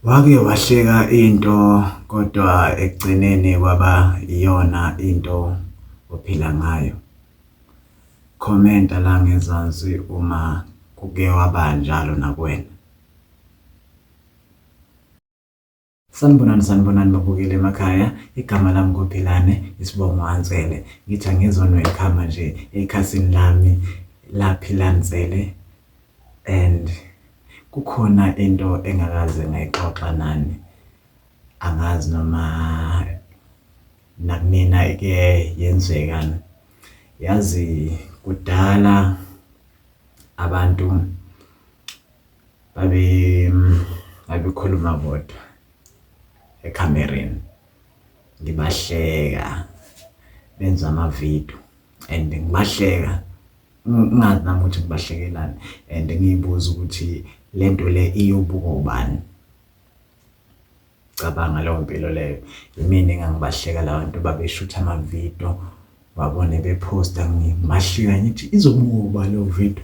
Wake wahleka into kodwa ekugcineni kwaba iyona into ophila ngayo. Khomenta la ngezansi uma kuke waba njalo nakuwena. Sanibonani babukeli emakhaya. Igama lami nguPhilane, isibongo Ansele. Ngithi angizonwelkhama nje ekhasini lami la Philani Ntsele. And kukhona into engakaze ngayixoxa nani. Angazi noma nakunina ke yenzekani. Yazi kudala abantu babekhuluma bodwa ekhamereni, ngibahleka benza amavidiyo and ngibahleka ngingazi nami ukuthi ngibahlekelani and ngiyibuza ukuthi lento le iyobuka ubani. Cabanga leyo mpilo leyo, yimina engangibahleka la bantu babeshutha amavidiyo wabone bephosta ngibahleka ngithi izobuka ubani leyo video,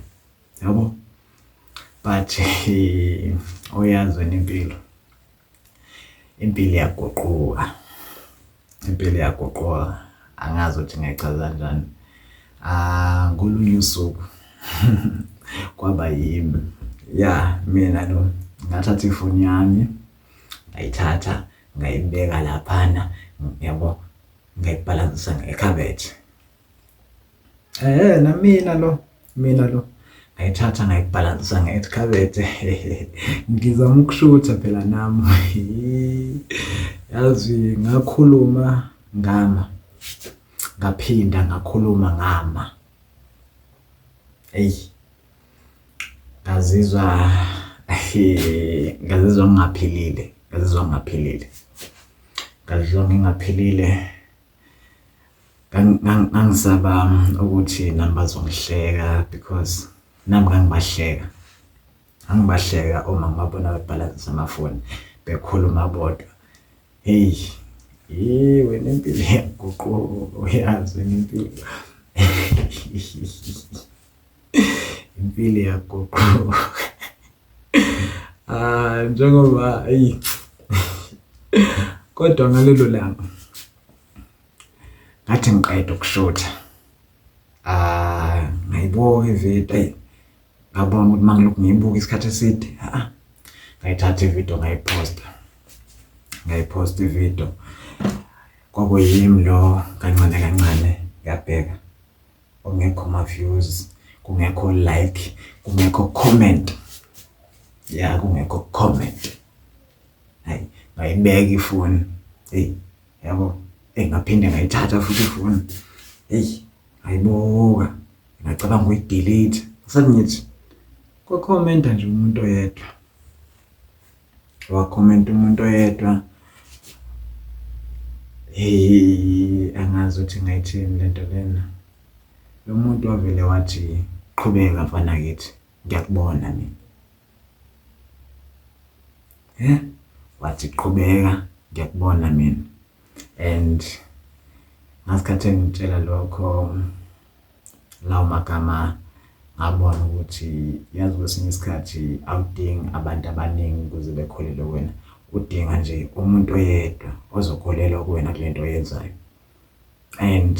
yabo. But oyazi wena impilo iyaguquka, impilo iyaguquka, angazi ukuthi ngayichaza kanjani. Ngolunye usuku kwaba yimi, ya mina lo ngathatha ifoni yami, ngayithatha ngayibeka laphana, yabo, ngayibhalansisa ngekhabethe. Mina lo ngayithatha ngayibhalansisa ngekhabethe. Ngizama ukushutha phela nami. Yazi ngakhuluma ngama, ngaphinda ngakhuluma ngama. Eyi, ngazizwa ngingaphilile, ngazizwa ngingaphilile. Ngangisaba ukuthi nami bazongihleka because nami ngangibahleka uma ngibabona bebhalansisa amafoni bekhuluma bodwa. Hey, wena impilo iyaguquka, uyazi wena impilo. Impilo iyaguquka. Njengoba kodwa ngalelo langa ngathi ngiqeda ukushutha, ngayibuka ividiyo, ngabona ukuthi mangilokhu ngiyibuka isikhathi eside, ngayithatha ividiyo ngayiphosta ividiyo. Kwakuyimi lo kancane ngiyabheka, kungekho ama-views, kungekho like, kungekho comment. Ya, kungekho comment. Hayi, ngayibeka ifoni, yabo, ngaphinde ngayithatha futhi ifoni, ngayibuka, ngacabanga ukuyi-delete. Sathi ngithi kwakhomenta nje umuntu oyedwa, wakhomenta umuntu oyedwa. Angazi ukuthi ngayithini lento lena. Lo muntu wavele wathi, qhubeka mfana kithi, ngiyakubona mina. Wathi qhubeka, ngiyakubona mina. And ngasikhathi engitshela lokho, lawo magama, ngabona ukuthi yazi kwesinye isikhathi awudingi abantu abaningi ukuze bekholelwe kuwena. Udinga nje umuntu oyedwa ozokholelwa kuwena kule nto oyenzayo. And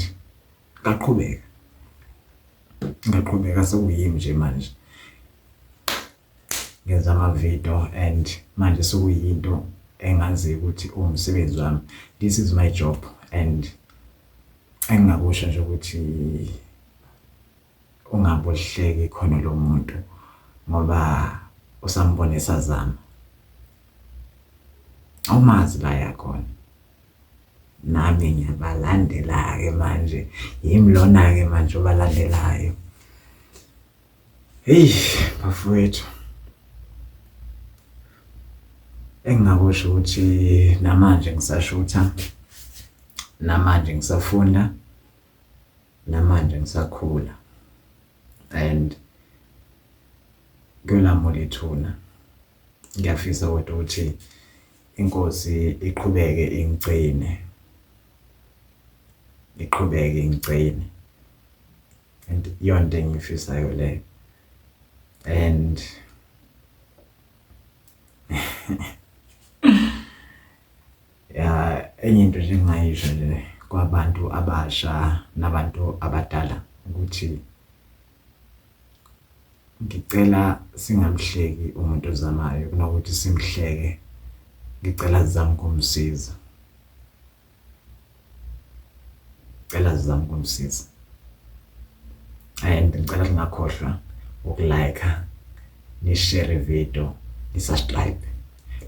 ngaqhubeka sekuyimi nje manje. Ngenza amavidiyo and manje sekuyinto engazi ukuthi umsebenzi wami. This is my job and engingakusho nje ukuthi ungabohleki ikhono lomuntu ngoba usambone esazama. Awumazi la yakhona. Nami ngiyabalandela-ke manje, yimi lona-ke manje obalandelayo. Bafowethu, engingakusho ukuthi namanje ngisashutha, namanje ngisafunda, namanje ngisakhula. And kuyolamula ithuna. Ngiyafisa kodwa ukuthi inkosi iqhubeke ingigcine, and iyonto engiyifisayo leyo. And enye into nje engingayisho nje kwabantu abasha nabantu abadala ukuthi ngicela singamhleki umuntu ozamayo kunokuthi simhleke. Ngicela sizame ukumsiza. And ngicela singakhohlwa ukulike, ni-share ividiyo, ni-subscribe.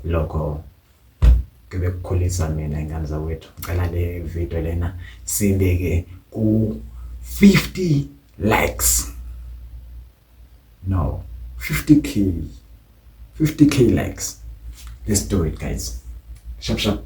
Lokho kube kukhulisa mina ingane zawethu. Ngicela le video lena sibeke ku 50 likes. No, 50k likes. Let's do it, guys. Sharp.